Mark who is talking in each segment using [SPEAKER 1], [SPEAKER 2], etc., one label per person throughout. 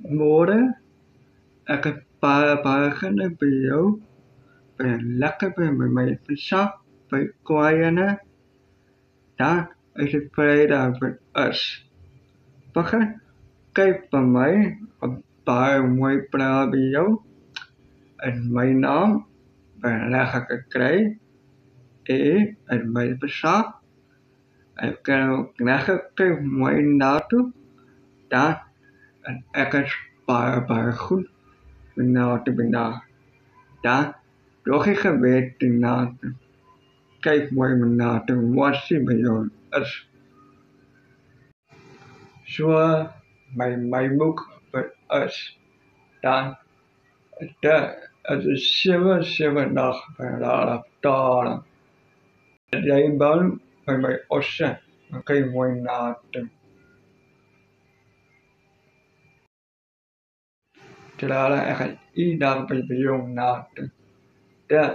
[SPEAKER 1] Woorden, ek het baie by jou, by lekker by my versak, by kwaaiene, dan is ek vrydag met us. Begin kyk by my, baie mooi praat by jou, en my naam, by reg gekry, en my versak, ek kan ook reg gekry my naartoe, dan, en ek is baie goed, benauwd. Dan, doch ek geweet die naartoe, kyk mooi naartoe, wat sien by jou is. So, my boek vir is, dan, dit is 7 dag by daar betalen. Jy bel by my osse, dan kyk mooi naartoe. Terwijl ek het iedere dag by jou naartoe. Dit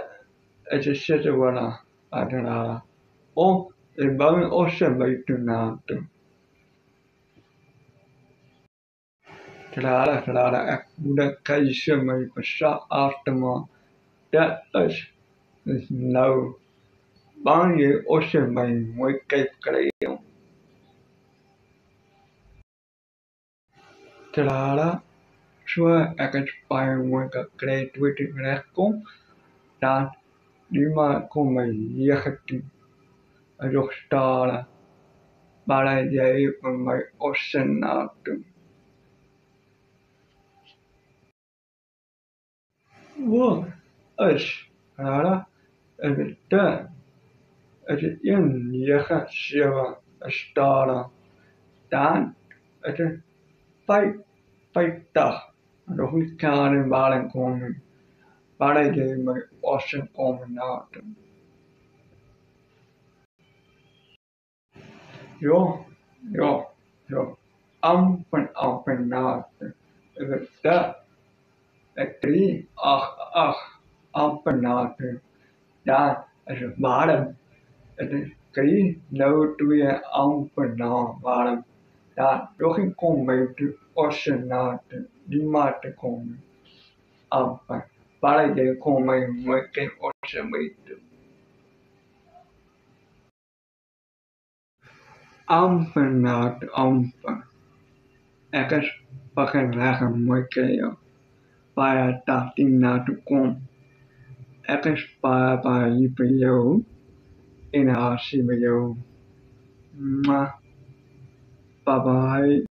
[SPEAKER 1] is een worden uiteraard. Of ik ben osse by toe naartoe. Terwijl ek moet kiezen my versak af te maken. Dat is nou. Bang jy osse by mooi kyk kry. Terwijl so ek het baie mooi gekry toe ek regkom. Dan die man kom my 19. En ook stalen. Maar jy van my osse naartoe. Wat is rara? Het is 197 stalen. Dan het is 50. Nog niet kan in balen komen. Waar jy my osse komen naartoe. Jo. Amper naartoe. Het is dat. Ek 388 amper naartoe. Dan is het warm. Het is 3 nou 2 amper na warm. Dan nog een kom by toe osse naartoe. Die maar te komen. Amper. Waar jy kom my mooi kyk osse by toe. Amper naartoe, amper. Ek is begin reg en mooi kyk jou. Baie dag die naartoe kom. Ek is baie lief vir jou. En hasie by jou. Bye bye.